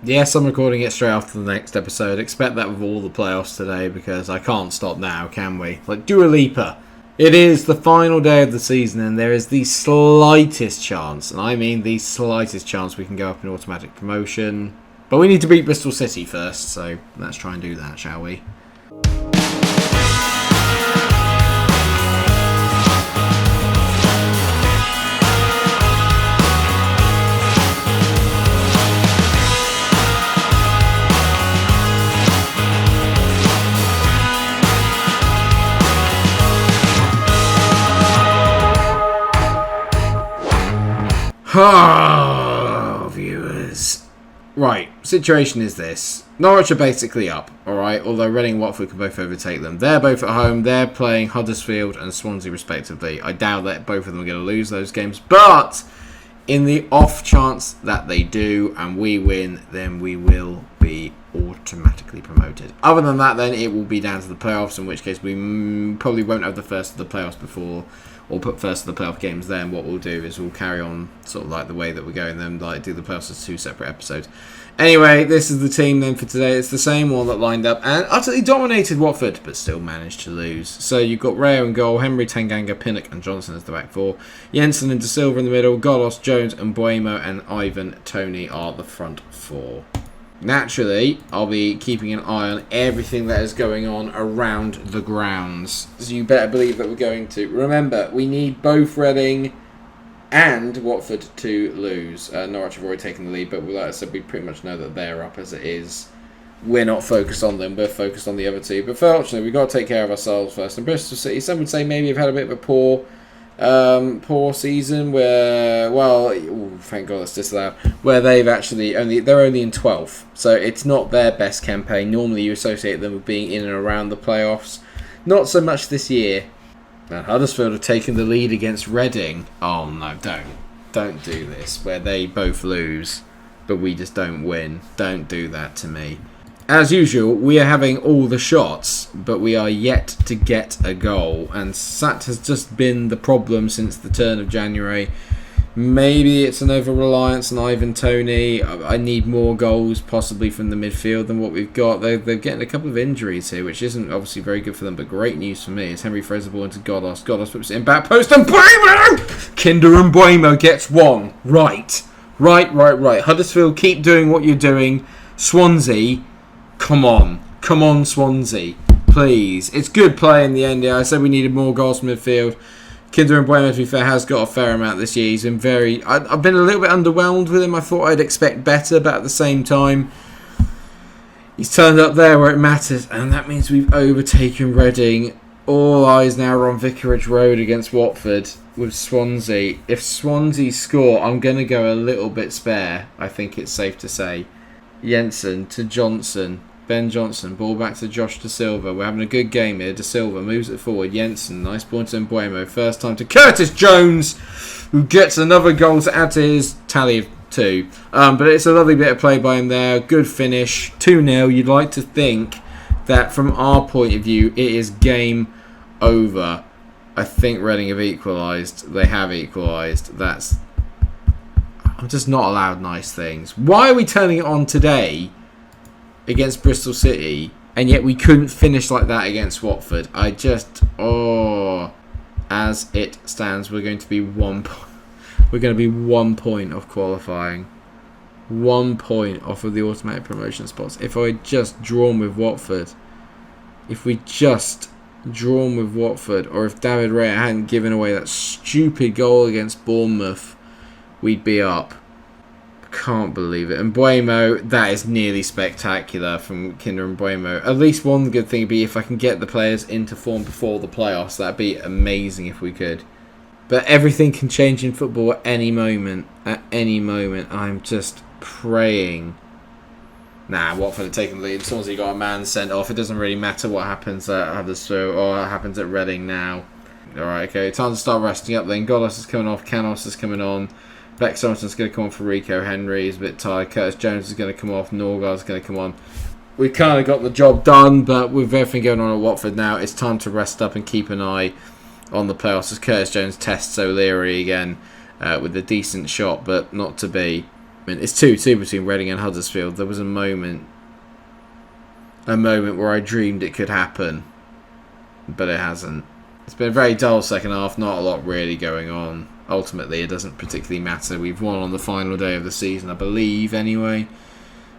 Yes, I'm recording it straight after the next episode. Expect that with all the playoffs today because I can't stop now, can we? Like Dua Lipa. It is the final day of the season and there is the slightest chance, and I mean the slightest chance, we can go up in automatic promotion. But we need to beat Bristol City first, so let's try and do that, shall we? Oh, viewers. Right, situation is this. Norwich are basically up, alright? Although Reading and Watford can both overtake them. They're both at home. They're playing Huddersfield and Swansea respectively. I doubt that both of them are going to lose those games. But in the off chance that they do and we win, then we will be automatically promoted. Other than that, then it will be down to the playoffs, in which case we probably won't have the first of the playoffs before, or put first of the playoff games then. What we'll do is we'll carry on sort of like the way that we're going, then like do the playoffs as two separate episodes. Anyway, this is the team then for today. It's the same one that lined up and utterly dominated Watford, but still managed to lose. So you've got Rayo in goal, Henry, Tanganga, Pinnock and Johnson as the back four. Jensen and De Silva in the middle, Golos, Jones and Buemo and Ivan Toney are the front four. Naturally, I'll be keeping an eye on everything that is going on around the grounds. So you better believe that we're going to. Remember, we need both Reading and Watford to lose. Norwich have already taken the lead, but like I said, we pretty much know that they're up as it is. We're not focused on them, we're focused on the other two. But fortunately, we've got to take care of ourselves first. And Bristol City, some would say maybe have had a bit of a poor season where, well, thank God that's disallowed, where they've actually they're only in 12th, so it's not their best campaign. Normally you associate them with being in and around the playoffs, not so much this year. And Huddersfield have taken the lead against Reading. Oh no, don't do this, where they both lose but we just don't win. Don't do that to me. As usual, we are having all the shots, but we are yet to get a goal. And that has just been the problem since the turn of January. Maybe it's an over-reliance on Ivan Toney. I need more goals, possibly from the midfield, than what we've got. They're getting a couple of injuries here, which isn't obviously very good for them, but great news for me. It's Henry throws the ball into Godos. Godos puts it in back post, and Buemo! Kinder and Buemo gets one. Right. Huddersfield, keep doing what you're doing. Swansea... Come on, Swansea, please. It's good play in the end. Yeah, I said we needed more goals from midfield. Kinder and Buemo, to be fair, has got a fair amount this year. He's been I've been a little bit underwhelmed with him. I thought I'd expect better, but at the same time, he's turned up there where it matters, and that means we've overtaken Reading. All eyes now are on Vicarage Road against Watford with Swansea. If Swansea score, I'm going to go a little bit spare, I think it's safe to say. Jensen to Johnson. Ben Johnson, ball back to Josh De Silva. We're having a good game here. De Silva moves it forward. Jensen, nice ball to Buemo. First time to Curtis Jones, who gets another goal to add to his tally of 2. But it's a lovely bit of play by him there. Good finish. 2-0. You'd like to think that from our point of view, it is game over. I think Reading have equalised. They have equalised. I'm just not allowed nice things. Why are we turning it on today against Bristol City, and yet we couldn't finish like that against Watford? As it stands, we're going to be 1 point off qualifying. 1 point off of the automatic promotion spots. If I had just drawn with Watford, or if David Raya hadn't given away that stupid goal against Bournemouth, we'd be up. Can't believe it. And Buemo, that is nearly spectacular from Kinder and Buemo. At least one good thing would be if I can get the players into form before the playoffs. That'd be amazing if we could. But everything can change in football at any moment. At any moment. I'm just praying. Watford are taking the lead. Swansea got a man sent off. It doesn't really matter what happens at Huddersfield or what happens at Reading now. Alright, okay. Time to start resting up then. Godos is coming off. Canos is coming on. Beck Sorensen's going to come on for Rico. Henry is a bit tired. Curtis Jones is going to come off. Norgard's going to come on. We've kind of got the job done, but with everything going on at Watford now, it's time to rest up and keep an eye on the playoffs as Curtis Jones tests O'Leary again with a decent shot, but not to be. It's 2-2 between Reading and Huddersfield. There was a moment where I dreamed it could happen, but it hasn't. It's been a very dull second half, not a lot really going on. Ultimately, it doesn't particularly matter. We've won on the final day of the season, I believe, anyway,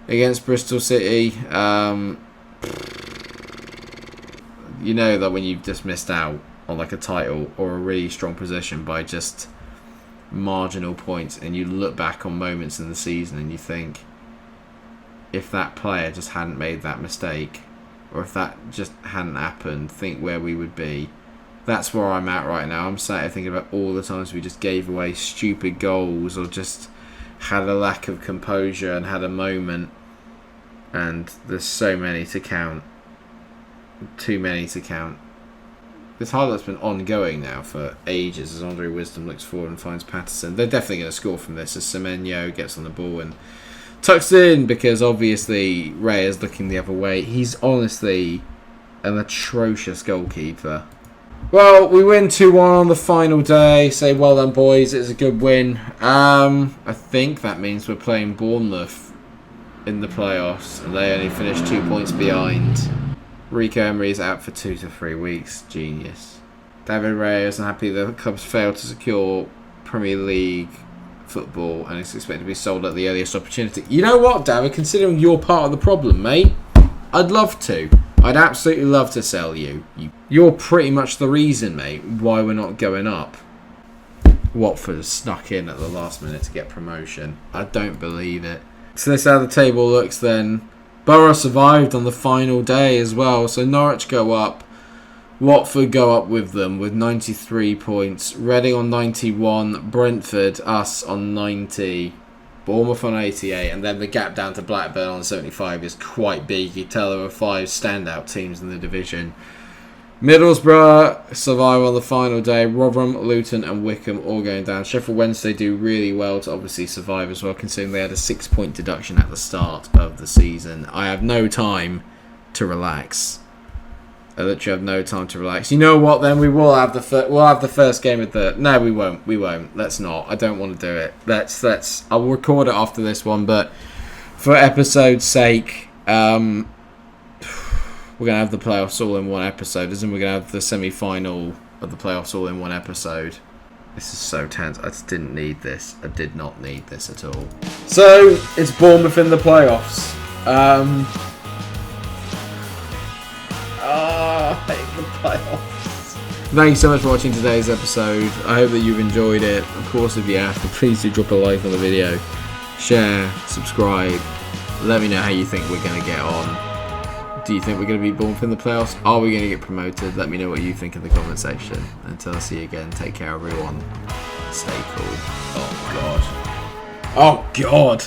against Bristol City. You know that when you've just missed out on like a title or a really strong position by just marginal points, and you look back on moments in the season and you think, if that player just hadn't made that mistake, or if that just hadn't happened, think where we would be. That's where I'm at right now. I'm sat here thinking about all the times we just gave away stupid goals or just had a lack of composure and had a moment. And there's so many to count. Too many to count. This highlight's been ongoing now for ages as Andre Wisdom looks forward and finds Patterson. They're definitely going to score from this as Semenyo gets on the ball and tucks in, because obviously Ray is looking the other way. He's honestly an atrocious goalkeeper. Well, we win 2-1 on the final day. Say well done, boys. It's a good win. I think that means we're playing Bournemouth in the playoffs, and they only finished 2 points behind. Rico Emery is out for 2 to 3 weeks. Genius. David Raya is unhappy the clubs failed to secure Premier League football and is expected to be sold at the earliest opportunity. You know what, David? Considering you're part of the problem, mate, I'd love to. I'd absolutely love to sell you. You're pretty much the reason, mate, why we're not going up. Watford snuck in at the last minute to get promotion. I don't believe it. So this is how the table looks then. Borough survived on the final day as well. So Norwich go up. Watford go up with them with 93 points. Reading on 91. Brentford, us on 90. Bournemouth on 88, and then the gap down to Blackburn on 75 is quite big. You tell there are 5 standout teams in the division. Middlesbrough survive on the final day. Rotherham, Luton and Wickham all going down. Sheffield Wednesday do really well to obviously survive as well, considering they had a 6-point deduction at the start of the season. I have no time to relax. I literally have no time to relax. You know what? Then we will have we'll have the first game of the. No, we won't. We won't. Let's not. I don't want to do it. Let's. I'll record it after this one, but for episode's sake, we're gonna have the playoffs all in one episode, isn't we? We're gonna have the semi-final of the playoffs all in one episode. This is so tense. I just didn't need this. I did not need this at all. So it's Bournemouth in the playoffs. I hate the playoffs. Thank you so much for watching today's episode. I hope that you've enjoyed it. Of course, if you have, please do drop a like on the video, share, subscribe. Let me know how you think we're going to get on. Do you think we're going to be Bournemouth in the playoffs? Are we going to get promoted? Let me know what you think in the comment section. Until I see you again, take care everyone. Stay cool. Oh God. Oh God.